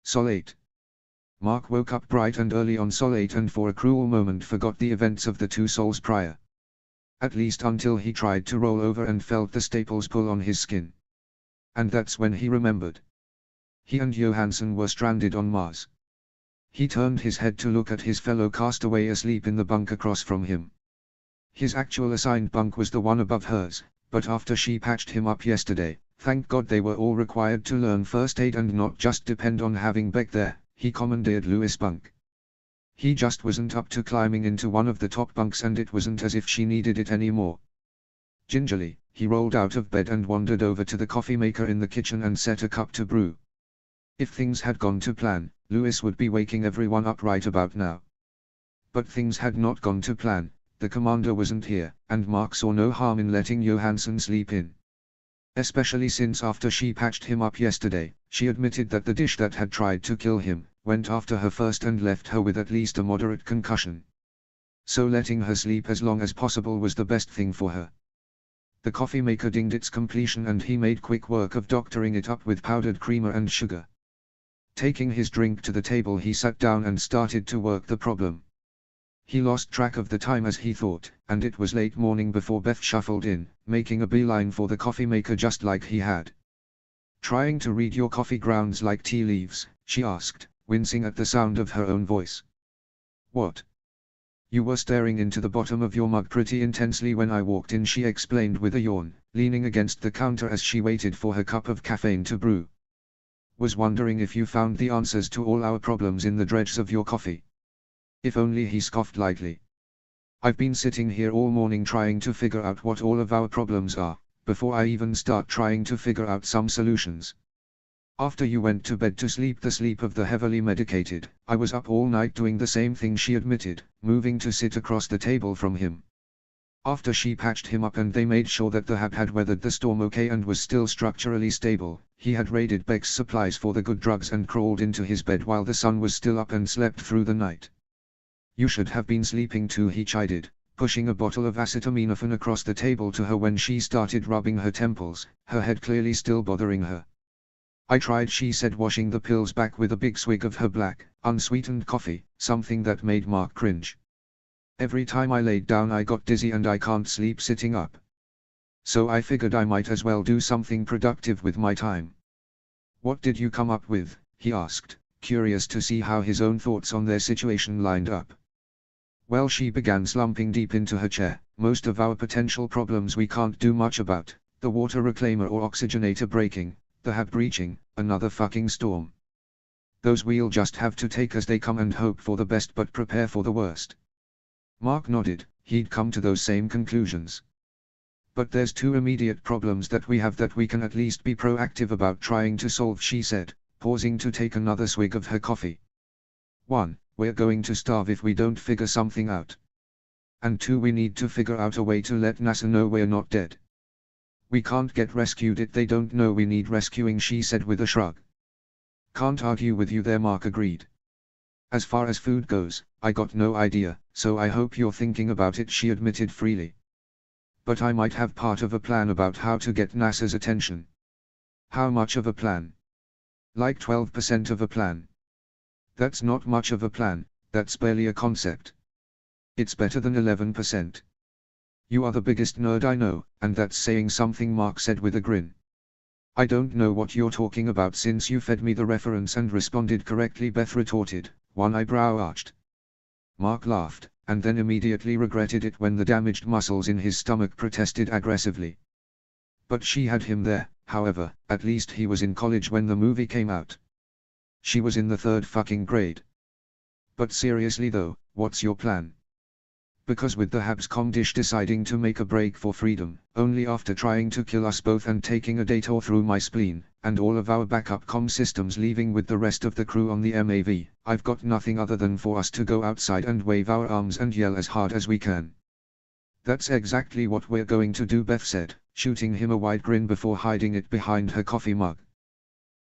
Sol 8. Mark woke up bright and early on Sol 8 and for a cruel moment forgot the events of the 2 sols prior. At least until he tried to roll over and felt the staples pull on his skin. And that's when he remembered. He and Johansson were stranded on Mars. He turned his head to look at his fellow castaway asleep in the bunk across from him. His actual assigned bunk was the one above hers, but after she patched him up yesterday, thank God they were all required to learn first aid and not just depend on having Beck there, he commandeered Lewis' bunk. He just wasn't up to climbing into one of the top bunks and it wasn't as if she needed it anymore. Gingerly, he rolled out of bed and wandered over to the coffee maker in the kitchen and set a cup to brew. If things had gone to plan, Lewis would be waking everyone up right about now. But things had not gone to plan, the commander wasn't here, and Mark saw no harm in letting Johansson sleep in. Especially since after she patched him up yesterday, she admitted that the dish that had tried to kill him, went after her first and left her with at least a moderate concussion. So letting her sleep as long as possible was the best thing for her. The coffee maker dinged its completion and he made quick work of doctoring it up with powdered creamer and sugar. Taking his drink to the table he sat down and started to work the problem. He lost track of the time as he thought, and it was late morning before Beth shuffled in, making a beeline for the coffee maker just like he had. "Trying to read your coffee grounds like tea leaves?" she asked, wincing at the sound of her own voice. "What? You were staring into the bottom of your mug pretty intensely when I walked in," she explained with a yawn, leaning against the counter as she waited for her cup of caffeine to brew. "Was wondering if you found the answers to all our problems in the dregs of your coffee." If only, he scoffed lightly. "I've been sitting here all morning trying to figure out what all of our problems are, before I even start trying to figure out some solutions. After you went to bed to sleep the sleep of the heavily medicated, I was up all night doing the same thing," she admitted, moving to sit across the table from him. After she patched him up and they made sure that the hab had weathered the storm okay and was still structurally stable, he had raided Beck's supplies for the good drugs and crawled into his bed while the sun was still up and slept through the night. "You should have been sleeping too," he chided, pushing a bottle of acetaminophen across the table to her when she started rubbing her temples, her head clearly still bothering her. "I tried," she said, washing the pills back with a big swig of her black, unsweetened coffee, something that made Mark cringe. "Every time I laid down I got dizzy and I can't sleep sitting up. So I figured I might as well do something productive with my time." "What did you come up with?" he asked, curious to see how his own thoughts on their situation lined up. "Well," she began, slumping deep into her chair, "most of our potential problems we can't do much about, the water reclaimer or oxygenator breaking, the hab breaching, another fucking storm. Those we'll just have to take as they come and hope for the best but prepare for the worst." Mark nodded, he'd come to those same conclusions. "But there's 2 immediate problems that we have that we can at least be proactive about trying to solve," she said, pausing to take another swig of her coffee. "1, we're going to starve if we don't figure something out. And 2, we need to figure out a way to let NASA know we're not dead. We can't get rescued if they don't know we need rescuing," she said with a shrug. "Can't argue with you there," Mark agreed. "As far as food goes, I got no idea, so I hope you're thinking about it," she admitted freely. "But I might have part of a plan about how to get NASA's attention." "How much of a plan?" "Like 12% of a plan." "That's not much of a plan, that's barely a concept." "It's better than 11%. You are the biggest nerd I know, and that's saying something," Mark said with a grin. "I don't know what you're talking about since you fed me the reference and responded correctly," Beth retorted, one eyebrow arched. Mark laughed, and then immediately regretted it when the damaged muscles in his stomach protested aggressively. But she had him there, however, at least he was in college when the movie came out. She was in the 3rd fucking grade. "But seriously though, what's your plan? Because with the Habs Comdish deciding to make a break for freedom, only after trying to kill us both and taking a detour through my spleen, and all of our backup comm systems leaving with the rest of the crew on the MAV, I've got nothing other than for us to go outside and wave our arms and yell as hard as we can." "That's exactly what we're going to do," Beth said, shooting him a wide grin before hiding it behind her coffee mug.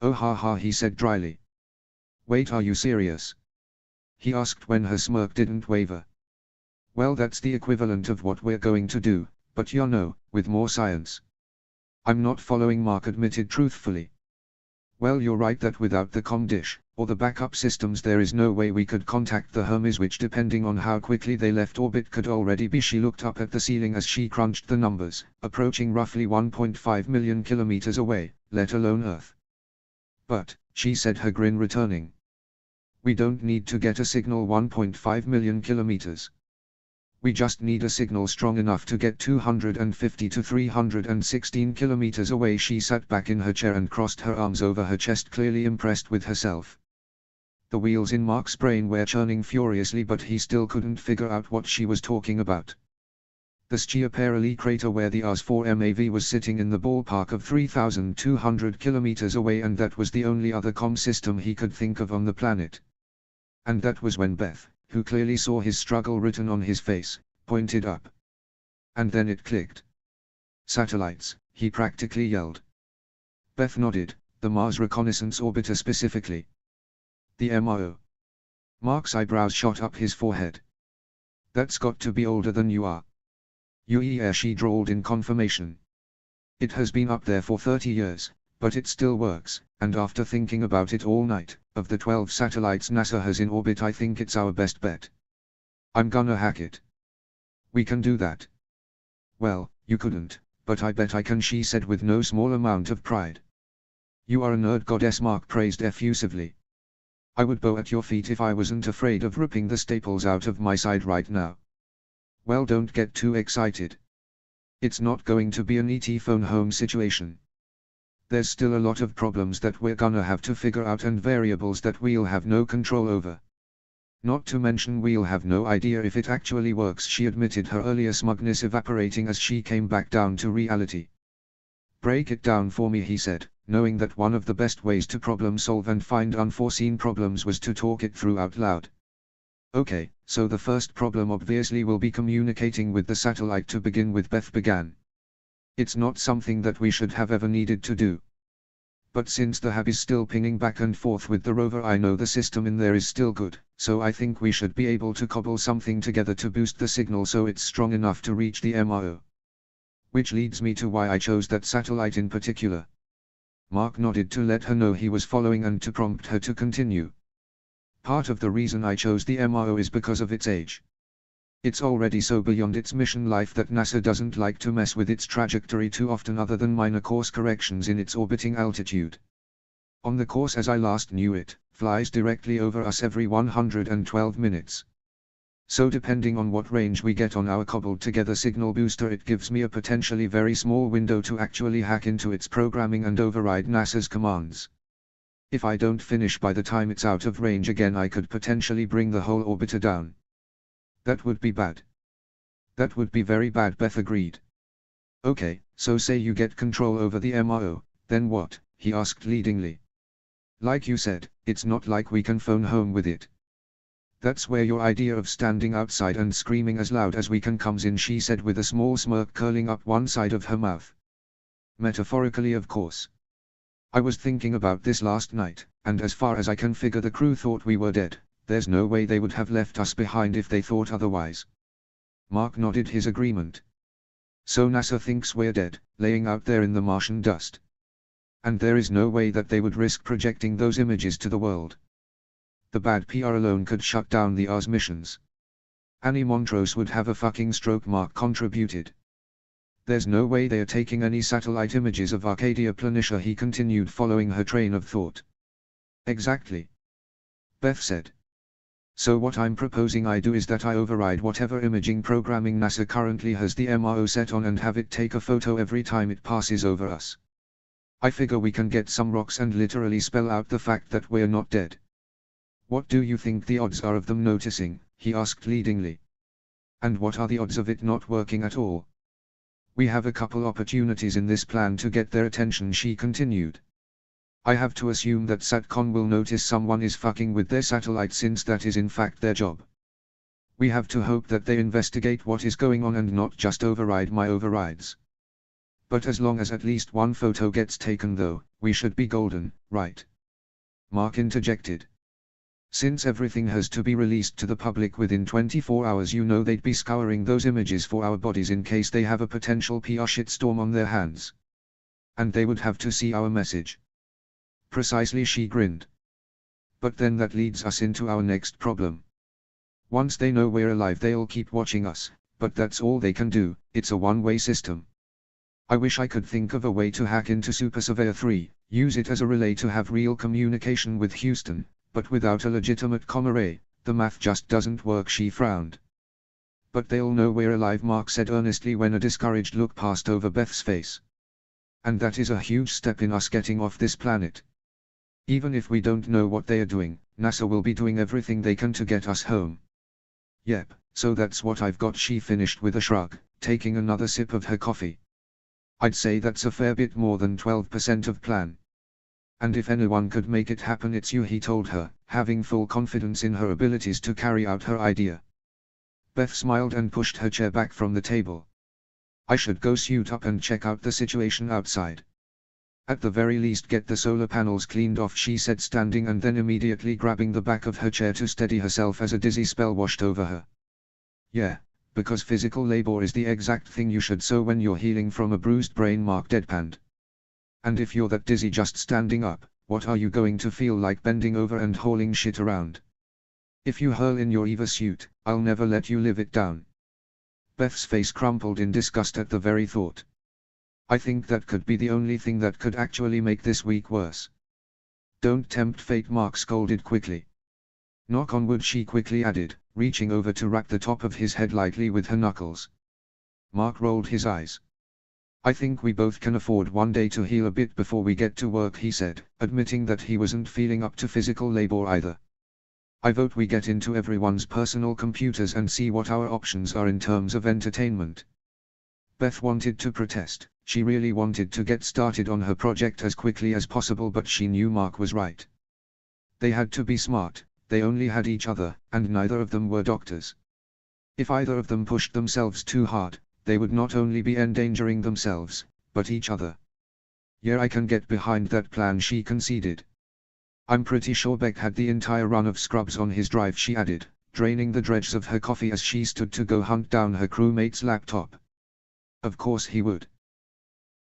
"Oh ha ha," he said dryly. "Wait, are you serious?" he asked when her smirk didn't waver. "Well, that's the equivalent of what we're going to do, but you know, with more science." "I'm not following," Mark admitted truthfully. "Well, you're right that without the comm dish, or the backup systems. There is no way we could contact the Hermes, which depending on how quickly they left orbit could already be. She looked up at the ceiling as she crunched the numbers, approaching roughly 1.5 million kilometers away, let alone Earth. But, she said, her grin returning, we don't need to get a signal 1.5 million kilometers. We just need a signal strong enough to get 250 to 316 kilometers away. She sat back in her chair and crossed her arms over her chest, clearly impressed with herself. The wheels in Mark's brain were churning furiously, but he still couldn't figure out what she was talking about. The Schiaparelli crater where the Ars-4 MAV was sitting in the ballpark of 3,200 kilometers away, and that was the only other comm system he could think of on the planet. And that was when Beth, who clearly saw his struggle written on his face, pointed up. And then it clicked. Satellites, he practically yelled. Beth nodded, the Mars Reconnaissance Orbiter specifically. The MRO. Mark's eyebrows shot up his forehead. That's got to be older than you are. Yeah, she drawled in confirmation. It has been up there for 30 years, but it still works, and after thinking about it all night, of the 12 satellites NASA has in orbit, I think it's our best bet. I'm gonna hack it. We can do that. Well, you couldn't, but I bet I can, she said with no small amount of pride. You are a nerd goddess, Mark praised effusively. I would bow at your feet if I wasn't afraid of ripping the staples out of my side right now. Well, don't get too excited. It's not going to be an ET phone home situation. There's still a lot of problems that we're gonna have to figure out and variables that we'll have no control over. Not to mention we'll have no idea if it actually works, she admitted, her earlier smugness evaporating as she came back down to reality. Break it down for me, he said, knowing that one of the best ways to problem solve and find unforeseen problems was to talk it through out loud. Okay, so the first problem obviously will be communicating with the satellite to begin with, Beth began. It's not something that we should have ever needed to do. But since the hub is still pinging back and forth with the rover, I know the system in there is still good, so I think we should be able to cobble something together to boost the signal so it's strong enough to reach the MRO. Which leads me to why I chose that satellite in particular. Mark nodded to let her know he was following and to prompt her to continue. Part of the reason I chose the MRO is because of its age. It's already so beyond its mission life that NASA doesn't like to mess with its trajectory too often, other than minor course corrections in its orbiting altitude. On the course as I last knew it, flies directly over us every 112 minutes. So depending on what range we get on our cobbled together signal booster, it gives me a potentially very small window to actually hack into its programming and override NASA's commands. If I don't finish by the time it's out of range again, I could potentially bring the whole orbiter down. That would be bad. That would be very bad, Beth agreed. Okay, so say you get control over the MRO, then what? He asked leadingly. Like you said, it's not like we can phone home with it. That's where your idea of standing outside and screaming as loud as we can comes in, she said with a small smirk curling up one side of her mouth. Metaphorically, of course. I was thinking about this last night, and as far as I can figure, the crew thought we were dead. There's no way they would have left us behind if they thought otherwise. Mark nodded his agreement. So NASA thinks we're dead, laying out there in the Martian dust. And there is no way that they would risk projecting those images to the world. The bad PR alone could shut down the Ars missions. Annie Montrose would have a fucking stroke, Mark contributed. There's no way they are taking any satellite images of Arcadia Planitia, he continued, following her train of thought. Exactly. Beth said. So what I'm proposing I do is that I override whatever imaging programming NASA currently has the MRO set on and have it take a photo every time it passes over us. I figure we can get some rocks and literally spell out the fact that we're not dead. What do you think the odds are of them noticing? He asked leadingly. And what are the odds of it not working at all? We have a couple opportunities in this plan to get their attention, she continued. I have to assume that SATCOM will notice someone is fucking with their satellite, since that is in fact their job. We have to hope that they investigate what is going on and not just override my overrides. But as long as at least one photo gets taken though, we should be golden, right? Mark interjected. Since everything has to be released to the public within 24 hours, you know they'd be scouring those images for our bodies in case they have a potential PR shitstorm on their hands. And they would have to see our message. Precisely, she grinned. But then that leads us into our next problem. Once they know we're alive they'll keep watching us, but that's all they can do, it's a one-way system. I wish I could think of a way to hack into Super Surveyor 3, use it as a relay to have real communication with Houston, but without a legitimate comm array, the math just doesn't work, she frowned. But they'll know we're alive, Mark said earnestly when a discouraged look passed over Beth's face. And that is a huge step in us getting off this planet. Even if we don't know what they are doing, NASA will be doing everything they can to get us home. Yep, so that's what I've got, she finished with a shrug, taking another sip of her coffee. I'd say that's a fair bit more than 12% of plan. And if anyone could make it happen it's you, he told her, having full confidence in her abilities to carry out her idea. Beth smiled and pushed her chair back from the table. I should go suit up and check out the situation outside. At the very least get the solar panels cleaned off, she said, standing and then immediately grabbing the back of her chair to steady herself as a dizzy spell washed over her. Yeah, because physical labor is the exact thing you should so when you're healing from a bruised brain, Mark deadpanned. And if you're that dizzy just standing up, what are you going to feel like bending over and hauling shit around? If you hurl in your EVA suit, I'll never let you live it down. Beth's face crumpled in disgust at the very thought. I think that could be the only thing that could actually make this week worse. Don't tempt fate, Mark scolded quickly. Knock on wood, she quickly added, reaching over to rap the top of his head lightly with her knuckles. Mark rolled his eyes. I think we both can afford one day to heal a bit before we get to work, he said, admitting that he wasn't feeling up to physical labor either. I vote we get into everyone's personal computers and see what our options are in terms of entertainment. Beth wanted to protest, she really wanted to get started on her project as quickly as possible, but she knew Mark was right. They had to be smart, they only had each other, and neither of them were doctors. If either of them pushed themselves too hard, they would not only be endangering themselves, but each other. Yeah, I can get behind that plan, she conceded. I'm pretty sure Beck had the entire run of Scrubs on his drive, she added, draining the dregs of her coffee as she stood to go hunt down her crewmate's laptop. Of course he would.